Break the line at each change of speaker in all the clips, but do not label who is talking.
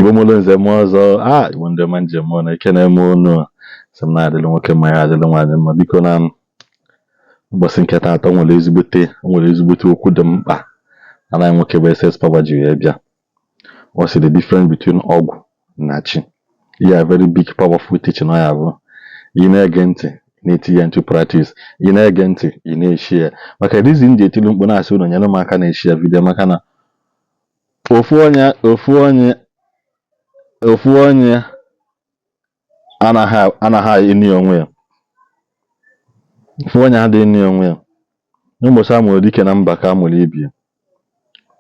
Igbo mụrụ nze m ọzọ Igbo ndị ọma njem na ekene m unu sị m na-adịlị nwoke mma ya adịlị nwaanyị mma biko na ụbọchị nke taata nwere ezigbote okwu dị mkpa anaghị nwoke bụ SS Power ji wee bịa. What's the difference between Ogwu na Chi? Yeah, very big powerful teaching ọ ya bụ ị na-ege ntị na-etinye into practice, ị na-ege ntị ị na-eshi ya maka reason ji etili mkpu na-asị unu nyere m aka na-eshi ya vidio maka na ofu onye anaghị enyi onwe ya. Ofu onye adịghị enyi onwe ya. N'ụbọchị a mụrụ dike na mba ka a mụrụ ibie.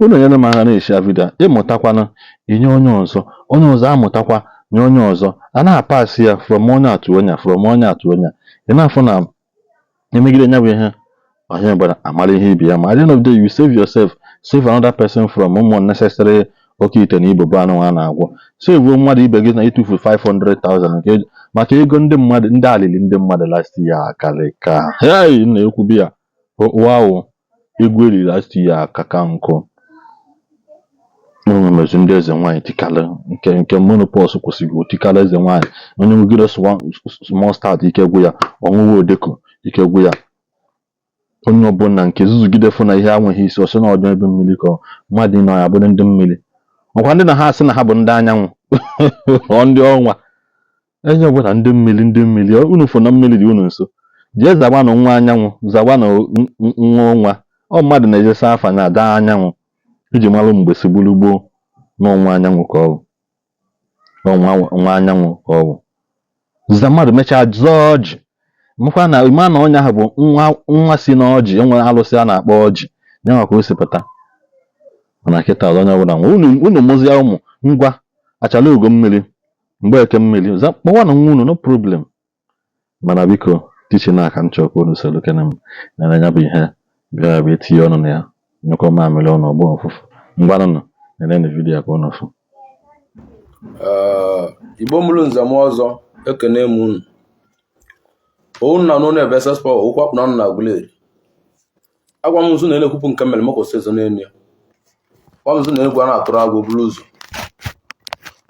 Unu nyere m aka na-eshi ya vidio ịmụtakwana inye onye ọzọ amụtakwa nye onye ọzọ a na-apasị ya from onye atụ onye ị na-afụ na emegide nya bụ ihe onye ọbụla amara ihe ibe ya ma at the end of the day you save yourself, save another person from unnecessary oke ite na ibobo anụ a na-agwọ. Save mmadụ ibe gị na ịtụfu 500,000 maka ego ndị mmadụ ndị alili ndị mmadụ last year akalịka. Hey, na-ekwubi ya wow, egwu eriri last year akaka nkụ. Mezu ndị eze nwaanyị tikala nke monopause kwụsịrị otikala eze nwaanyị onye nwegide small start ike gwụ ya ọṅụṅụ odeko ike gwụ ya onye ọbụla nke zuzugide fụ na ihe anweghị isi ọsọ na ọdụ ebe mmiri ka mmadụ nọ ya bụrụ ndị mmiri ọkwa ndị na ha asị na ha bụ ndị anyanwụ ọ ndị ọnwa enye ọbụla ndị mmiri unu fụ na mmiri dị unu nso jee zagbanụ nwa anyanwụ zagbanụ nwa ọnwa ọ mmadụ na-ejesa afa na ada anyanwụ iji malụ mgbe si gburu gboo n'ọnwa anyanwụ ka ọ bụ nwa anyanwụ ka ọ bụ ziza mmadụ mechaa zọọ ọjị mekwa na ịma na ọnya ahụ bụ nwa si na ọjị enwere alụsị a na-akpọ ọjị nyanwa ka o si pụta mana kịta onye ọbụla unu mụzia ụmụ ngwa achala ugo mmiri mgbe eke mmiri kpọwa na nwa unu no problem mana biko tichin aka nchọkwa unu soro kenem na anya bụ ihe bịara bụ etinye ọnụ na ya nyekọ mamịrị ọnụ ọgbọ ọfụfụ ngwanụnụ na vidiyo ka ụnụ fụ.
Igbo mụrụ nze m ọzọ ekene m unu unu na n'ụlọ ebe SS Power ụkwụ akpụ na ọnụ na agụleri agwa m nzu na-ekwupụ nke mere maka osezo n'elu ya gwa m nzu na-egwu a na-atụrụ agwụ bụrụ ụzọ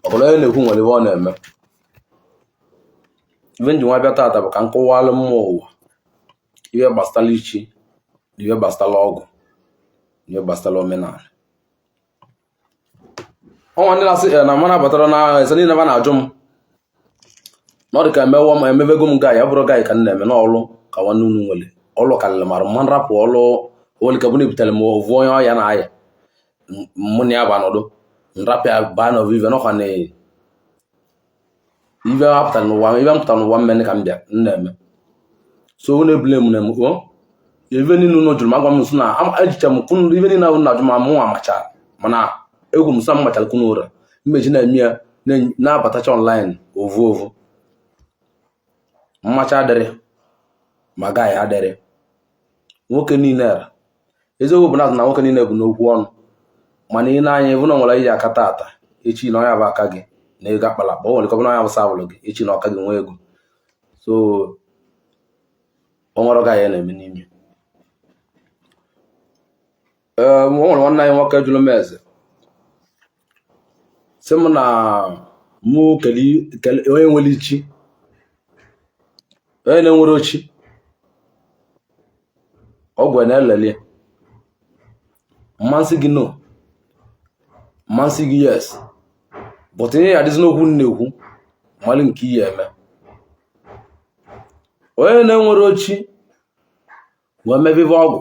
ọbụla onye na-ekwu nwere ebe ọ na-eme ibe nji nwa bịa taata bụ ka m kọwalụ mmụọ ụwa ihe gbasara ichi na ihe gbasara ọgwụ ihe gbasara omenala ọnwa ndị na-asị na mana batara na ese niile na-ajụ m na ọ dị ka emebego m gaị ya bụrụ gaị ka m na-eme n'ọlụ ka nwanne unu nwere ọlụ karịrị mara mma nrapụ ọlụ olika bụ na ebutere m ovu onye ọya na-aya mụ na ya bụ anọdụ nrapịa baa na ovive nọkwa na ibe mpụtara n'ụwa mmenne ka m bịa m na-eme so unu ebule m na-eme ibe niile unu jụrụ m agwa m nso na ejicha m kwunu ibe niile ahụ na-ajụ ma mụ amachara mana egwu m sa m machara kwunu ụra mmeji na-eme ya na-abatacha online ovu mmacha adịrị ma gaghị adịrị nwoke niile ara eziokwu bụ na nwoke niile bụ n'okwu ọnụ mana ị na-anya ịbụ na nwere iji aka tata echi na ọnya bụ aka gị na ego akpalakpa o nwere kọbụ na ọnya bụ sabụlụ gị echi na ọka gị nwee ego so o nwere gaghị na-eme n'ime o nwere nwanne anyị nwoke jụrụ m eze sị m na mụ kele onye nwere ichi onye na-enwere ochi ọgwụ na-elele mmasị gị no mmasị gị yes but ihe ya adịzi n'okwu na-ekwu mmalị nke ihe eme onye na-enwere ochi wee mebibe ọgwụ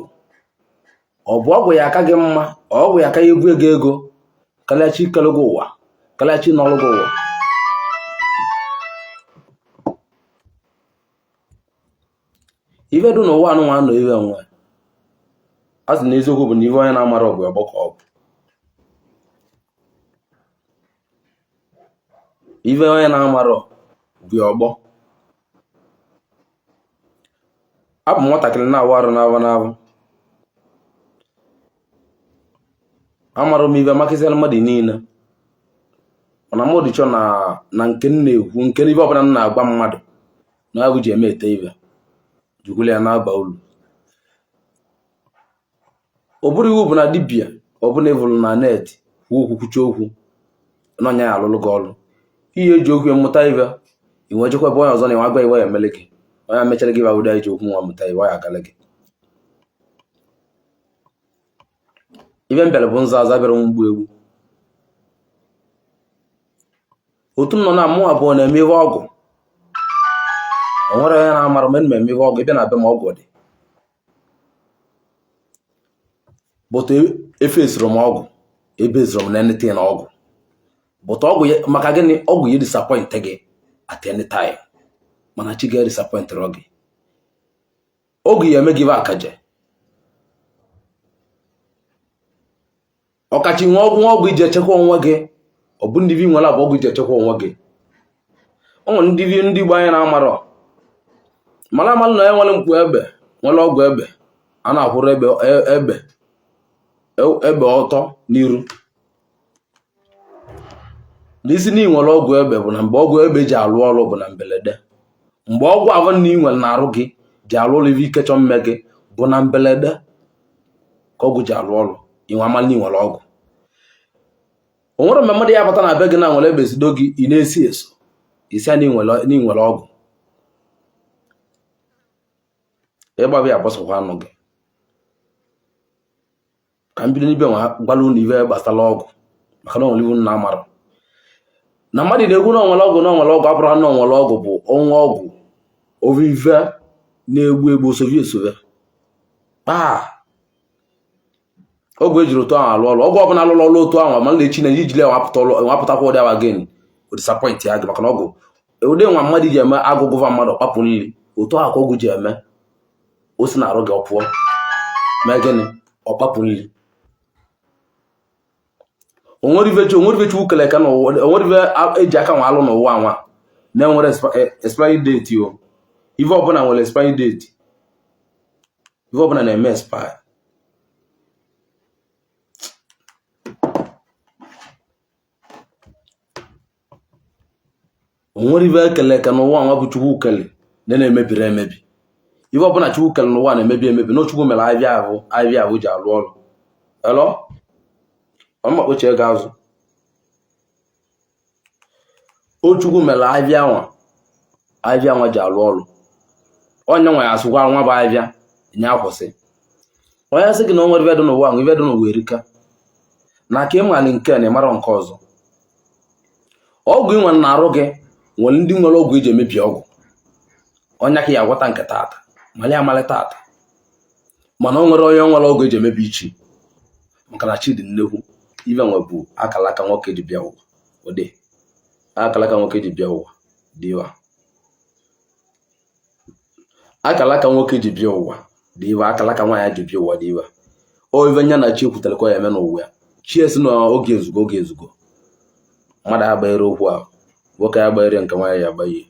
ọ bụ ọgwụ ya aka gị mma ọgwụ ya aka ya ebu ego kalachi kelego ụwa kalachi n'ọlụgụ ụwa ife dị n'ụwa anụnwa nọ iwe nwe a sị na eziokwu bụ na ife onye na-amara ọgwụ ọgbọ ka ọ bụ ife onye na-amara bụ ọgbọ abụ m nwatakịrị na-awụ arụ n'avọ amara m ife makịsịrị mmadụ niile mana mmadụ chọ na nke m na-ekwu nke ife ọbụla m na-agba mmadụ na agwụ ji eme ete ife jukwele ya na-aba ulu ọ bụrụ iwu bụ na dibịa ọ bụla evụlụ na net kwuo okwu kwucha okwu n'ọnya ya alụlụ gị ọlụ ihe eji okwu mmụta ibe inwe jekwa ebe onye ọzọ na-enwe agba iwe ya emele gị onye mechara gị bawụda iji okwu nwa mụta iwe ya agala gị ibe mbịara bụ nza aza bịara mgbu egwu otu m nọ na mụ abụọ na-eme ihe ọgwụ o nwere onye na-amara m eme ihe ọgwụ ịbịa na be m ọgwụ dị but efesiri m ọgwụ ebeziri m na anything na ọgwụ but ọgwụ maka gịnị ọgwụ ya disappoint gị at any time mana chi ga disappoint gị ọgwụ ya eme gị akaje ọkachi nwe ọgwụ iji echekwa onwe gị ọ bụ ndị bi nwere abụ ọgwụ iji echekwa onwe gị ọ nwere ndị Igbo anyị na-amara mara amalụ na ya nwere mkpu ebe nwere ọgwụ ebe a na-akwụrụ ebe ọtọ n'iru n'isi na nwere ọgwụ ebe bụ na mgbe ọgwụ ebe ji alụ ọrụ bụ na mbelede mgbe ọgwụ avọ na ị nwere na-arụ gị ji alụ ọrụ ibe ike chọ mme gị bụ na mbelede ka ọgwụ ji alụ ọrụ inwe amalụ na ị nwere ọgwụ o nwere mgbe mmadụ ya bata na be gị na nwere ebezido gị ị na-esi eso isi a na ị nwere ọgwụ ịgbaba ya gbasakwa anụ gị ka m bido n'ibe nwa gwala unu ibe gbasara ọgwụ maka na onwere iwu na amara na mmadụ na-egwu na onwere ọgwụ abụrụ na onwere ọgwụ bụ ọnwa ọgwụ ovive na-egbu egbu osovi esove ọgwụ ejiri otu ahụ alụ ọrụ ọgwụ ọbụla alụrụ ọrụ otu ahụ ma na-echi na ijile nwapụtakwa ụdị awa gen o disappoint ya gị maka na ọgwụ ụdị nwa mmadụ ji eme agụ gụva mmadụ kpapụ nri otu ahụ ka ọgwụ ji eme o si na-arụ gị ọpụọ mee gịnị ọkpapụ nri onwere chukwu kele ka onwere eji aka nwa alụ n'ụwa nwa na-enwere expiry date o ife ọbụla nwere expiry date ife ọbụla na-eme expire onwere ife ekele ka n'ụwa nwa bụ chukwu kele na-emebiri emebi ife ọbụla chukwu kele n'ụwa na-emebi emebi na chukwu mere ahịvịa ahụ ji alụ ọrụ elo ọmakpochie ego azụ ochukwu mere ahịvịa nwa ji alụ ọrụ onye nwa ya asụkwa nwa bụ ahịvịa nye akwụsị onye sị gị na o nwere ife dị n'ụwa ahụ ife dị n'ụwa erika na ka ịmali nke na ịmara nke ọzọ ọgwụ ị nwere na-arụ gị nwere ndị nwere ọgwụ iji emebi ọgwụ ọnya ka ya agwọta nke tata mali amalị tata mana o nwere onye nwere ọgwụ eji emebi ichi maka na chi dị nnekwu ibe nwe bụ akalaka nwoke ji bịa ụwa ụdị akalaka nwoke ji bịa ụwa dịwa akalaka nwoke ji bịa ụwa dịwa akalaka nwaanyị ji bịa ụwa dịwa o ibe nya na chi ekwutere ya eme n'ụwa ya chi esi n'oge ezugo mmadụ agbanyere okwu ahụ nwoke ya gbanyere nke nwaanyị ya agbanye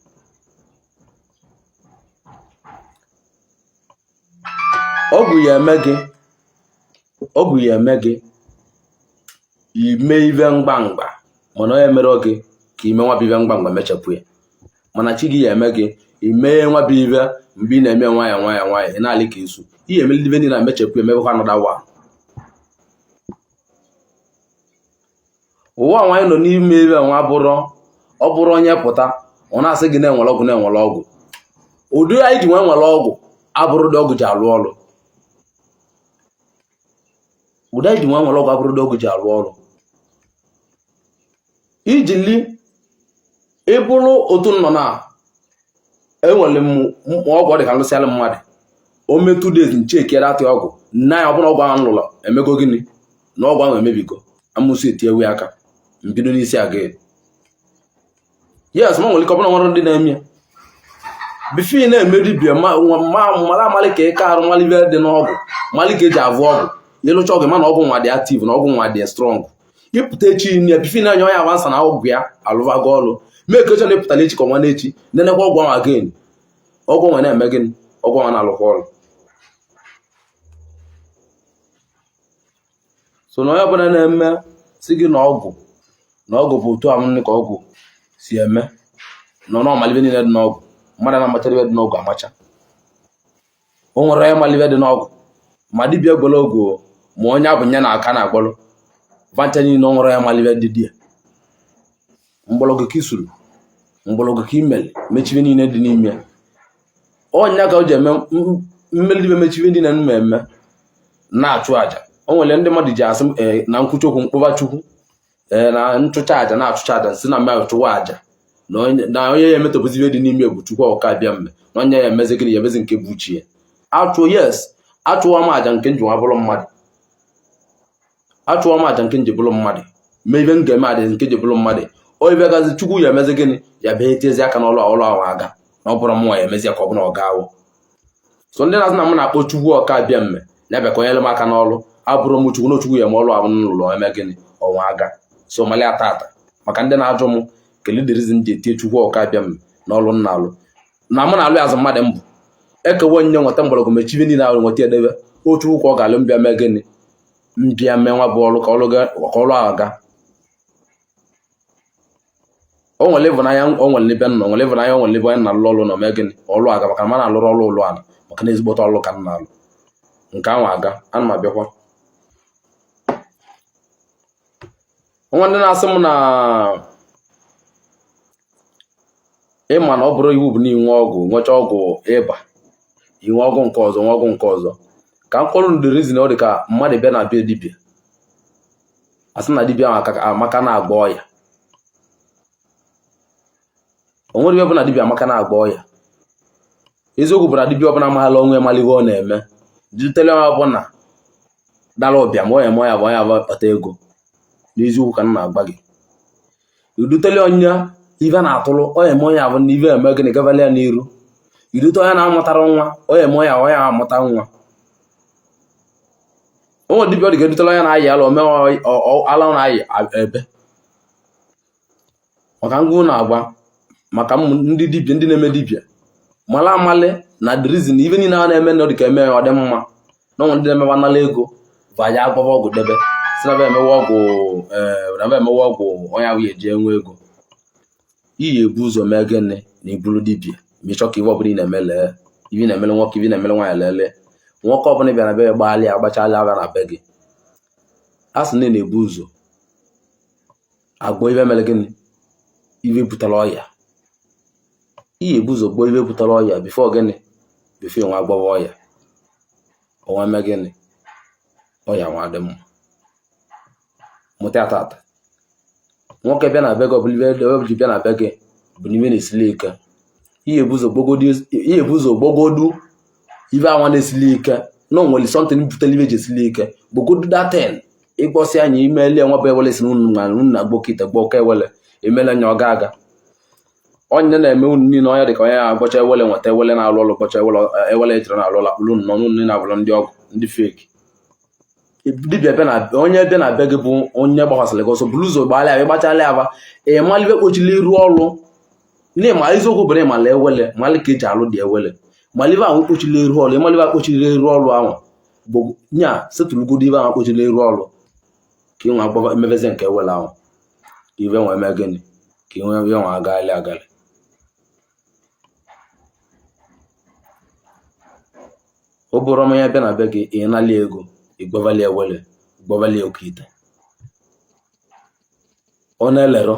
ọgwụ ya eme gị ime ive mgbamgba mana onye mere gị ka ime nwa bụ ive mgbamgba mechapụ ya mana chi gị ya eme gị ime nwa bụ ive mgbe ị na-eme nwayọ ị na-alị ka isu ihe emeli ive niile na-emechapụ emebekwa anọda wa ụwa nwaanyị nọ n'ime ive nwa ọ bụrụ onye pụta ọ na-asị gị na-enwere ọgwụ ụdị anyị ji nwere ọgwụ abụrụ dị ọgwụ ji alụ ọrụ ụdị anyị ji nwere ọgwụ abụrụ dị ọgwụ ji alụ ọrụ iji li ịbụrụ otu nọ na enwere m ọgwụ ọ dị ka nlụsịalụ mmadụ o metụ days nchekere atụ ọgwụ nna ya ọbụla ọgwụ ahụ nlụlọ emego gịnị na ọgwụ ahụ emebigo amụsị eti ewe aka mbido n'isi aga yes ma nwere ike ọbụla nwere ndị na-eme ya bifi na-emeri bia mara amalị ka ịka arụ malive dị n'ọgwụ mali ka eji avụ ọgwụ ịlụcha ọgwụ mana ọgwụ nwa dị active na ọgwụ nwa dị strong ịpụta echi ya bifi na-anya onye awansa na ọgwụ ya alụvago ọlụ mee ka eche na ịpụtara echi ka ọnwa na-echi nenekwa ọgwụ ahụ again ọgwụ nwa na-eme gịnị ọgwụ nwa na-alụkwa ọrụ so na onye ọbụla na-eme si gị na ọgwụ bụ otu amụnne ka ọgwụ si eme nọ n'ọmalive niile dị n'ọgwụ mmadụ na-amachara ibe dị n'ọgwụ amacha o nwere onye malive dị n'ọgwụ ma dibịa gbolo ọgwụ ma onye abụ nya na aka na-agbọlụ vancha niile o nwere onye malive dị mgbọrọgwụ ka isuru mgbọrọgwụ ka imeli mechibe niile dị n'ime ọnya ka o ji eme mmelibe mechibe ndị na mmemme na-achụ aja. O nwere ndị mmadụ ji asị na nkwuchi okwu mkpụba chukwu na nchụcha aja na-achụcha aja si na mmadụ chụwa aja na onye ya emetọpụzi ibe dị n'ime bụ Chukwu ọka mme na onye ya emezi gịnị ya emezi nke bụ uche achụ yes achụwa m aja nke njiwa bụrụ mmadụ achụwa m aja nke nji bụrụ mmadụ mee ibe m ga-eme adị nke ji bụrụ mmadụ oyibe gazi Chukwu ya emezi gịnị ya bịa etiezi aka n'ọlụ ahụ aga na ọ bụrụ mmụọ ya emezi ka ọ bụrụ ọ ga-awụ so ndị na-azụ na m na-akpọ Chukwu ọka mme ya bịa ka onyere m aka n'ọlụ abụrụ m Chukwu na Chukwu ya ma ọlụ ahụ n'ụlọ eme gịnị ọnwa aga so mali atata maka ndị na-ajụ m kele dịrịzi m ji etie Chukwu ọka mme n'ọlụ nna alụ na mụ na-alụ azụ mmadụ mbụ ekewe onyinye nweta mgbọrọgwụ mechibe niile ahụ nweta edebe Chukwu ka ọ ga-alụ mbịa mee gịnị mbịa mee nwa bụ ọlụ ka ọlụ ahụ aga o nwere ịvụnanya o nwere ebe nọ nwere ịvụnanya o nwere ebe onye na-alụ ọlụ na mee gịnị ọlụ aga maka na m na-alụrụ ọlụ ụlọ ala maka na ezigbote ọlụ ka m na-alụ nke ahụ aga ana m abịakwa nwa ndị na-asị m na ịma na ọ bụrụ iwu bụ na inwe ọgwụ nwecha ọgwụ ịba inwe ọgwụ nke ọzọ nwe ọgwụ nke ọzọ ka m kọrọ ndị rizin ọ dị ka mmadụ bịa na-abịa dibịa asị na dibịa ahụ amaka na-agba ọya o nwere ebe bụ na dibịa amaka na-agba ọya eziokwu bụ na dibịa ọbụla amaghala onwe malive ọ na-eme jitele onye ọbụla dara ụbịa ma onye ma ya bụ onye abụ kpata ego n'eziokwu ka m na-agba gị idutele onye ive na-atụrụ onye ma onye abụ na ive eme gịnị gavali ya n'iru idute onye na-amụtara nwa onye ma onye amụta nwa onwe dibịa ọ dị ga-edutele onye na-ayị ala ome ala na-ayị ebe maka ngwa na-agba maka ndị dibịa ndị na-eme dibịa mala amali na the reason ive niile a na-eme na ọ dị ka eme ọ dị mma na ọnwe ndị na-emeba nala ego vaya agbaba ọgwụ debe si na emewe ọgwụ onye ahụ eji enwe ego iyi ebu ụzọ mee gịnị na iburu dibịa ma ịchọ ka ive ọbụla ị na-emele ivi na-emele nwoke ivi na-emele nwaanyị lele nwoke ọbụla bịa na be gbaghalị agbachala abịa na be gị a sị na na-ebu ụzọ agbọ ive mere gịnị ive butere ọya iyi ebu ụzọ gboo ive butere ọya bifo gịnị bifo nwa agbọwa ọya onwe mee gịnị ọya nwa dị mma mụta ya tata nwoke bịa na be gị ọbụla ive ji bịa na be gị bụ n'ive na-esili ike iyi ebu ụzọ gbogodu ive anwa na-esili ike na onwere sọntịn butere ive ji esili ike gbogodu daten ịgbọsị anya imeli nwa bụ ewele si n'unu na gbokite gbọka ewele emele nya ọ ga-aga onye na-eme unu niile onye dị ka onye agbọcha ewele nweta ewele na-alụ ọlụ gbọcha ewele echere na-alụ ọla kpụrụ nọ n'unu na-abụrụ ndị ọgwụ ndị feki dibịa onye bịa na be gị bụ onye gbakwasịrị gị ọsọ buru ụzọ gbaalị abịa gbachala aba ịmalibe kpochila iru ọrụ n'ịma eziokwu bụrụ ịmala ewele mali ka eji alụ dị ewele malibe ahụ kpochila iru ọrụ ịmalibe akpochila iru ọrụ ahụ bụ nya setụlụgodo ibe ahụ kpochila iru ọrụ ka ị nwe agbaba emebezi nke ewele ahụ ka ive nwe eme gịnị ka inwe ihe nwe agalị ọ bụrụ ọma ya bịa na be gị ị nali ego ịgbavali ewele gbavali okite ọ na-elero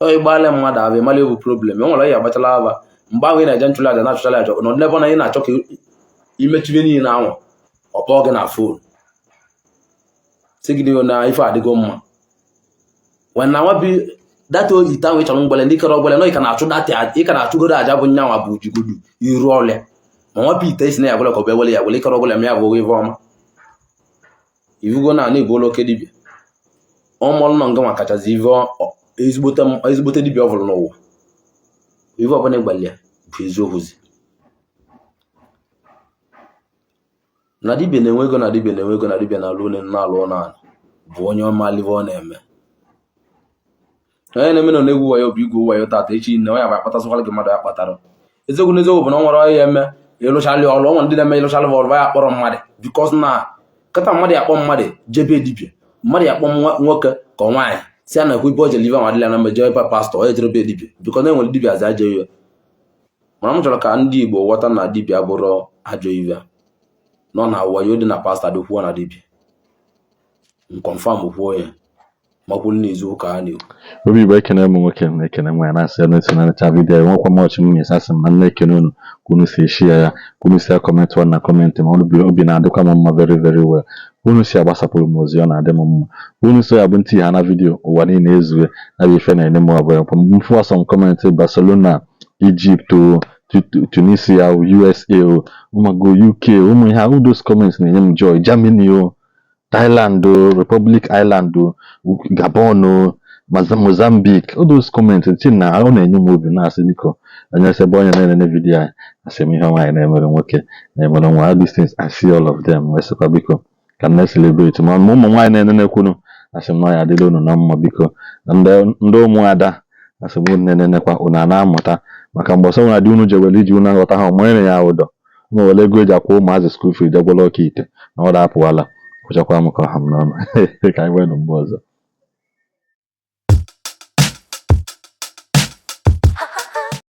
onye gbaala mmadụ abụ ịmali ebu problem o nwere ya agbachala aba mgbe ahụ ị na-eje nchụlụ aja na-achụchala aja nọdụ n'ebe na ị na-achọ ka imechibe niile anwụ ọ kpọọ gị na fon si gị na ife adịgo mma wena nwa bi data ite ahụ ịchọrọ mgbele ndị kere ọgbele nọ ị ka na-achụgoro aja bụ nyanwa bụ jigodu iru ọlịa ma nwapụ ite isi na ya gwele ka ọ bụ ewele ya gwele ikere ọgwele ma ya bụ ive ọma ivugo na na-ebu ụlọ oke dibịa ọmụlụ nọ nga nwa kachazi ezigbote dibịa ọ bụrụ n'ụwa ive ọbụla ịgbalị ya bụ eziokwuzi na dibịa na-enwe ego na dibịa na-enwe ego na dibịa na-alụ na-alụ n'ala bụ onye ọma live ọ na-eme onye na-eme nọ na-egwu wayo bụ igwe wayo tata echi na onye bụ akpatasịkwala gị mmadụ ya kpatara eziokwu n'eziokwu bụ na ọ nwere onye ya eme ịlụchalị ọlụ ọnwa ndị na-eme ịlụchalị ọlụ ya kpọrọ mmadụ bikos na kata mmadụ ya kpọ mmadụ jebe dibịa mmadụ ya kpọ nwoke ka nwaanyị si a na-ekwu ibe oje live ma adịla na mmeje ebe pastọ onye jere be dibịa bikos na-enwere dibịa aza ajọ ihe mana m chọrọ ka ndị Igbo ghọta na dibịa bụrụ ajọ ihe nọ na wayo dị na pastọ adịkwuo na dibịa nkonfam kwuo ya makwulu n'izu ụka a na-ekwu.
Obi Igbo ekene m nwoke m na-ekene nwaanyị na-asị elu esi na-echa vidiyo ya nwekwa mọchị m nyesi asị m na nne ekene unu ka unu si eshi ya ka unu si akọmentị na kọmentị ma obi na-adịkwa m mma very very well unu si agbasapụrụ m ozi ọ na-adị m mma unu so ya bụ ntị ha na vidiyo ụwa niile ezue na bụ ife na-enye m ọbụla mfu asọm kọmentị Barcelona, Egypt, Tunisia, USA, ụmụgo UK, ụmụ ihe ahụ those comments na-enye m joy. Germany, Thailand, Republic Island, Gabon, Mozambique, all those comments na ọ na-enye m obi na-asị biko anyasị ebe onye na-enene vidiyo anyị asị m ihe nwaanyị na-emere nwoke na-emere nwa all these things I see all of them wesịkwa biko ka m na-celebrate ma ụmụ nwaanyị na-enenekwunu asị m nwaanyị adịla unu na mma biko ndị ụmụada asị m unu na-enenekwa unu a na-amụta maka mgbe ọsọ nwere adị unu jewere iji unu aghọta ha ọmụnyere ya ụdọ ụmụ were ego eji akwụ ụmụazị skul fee degwala ọka ite na ọ da apụwala kwụchakwa m ka ọha m n'ọnụ ka anyị nwee mgbe ọzọ.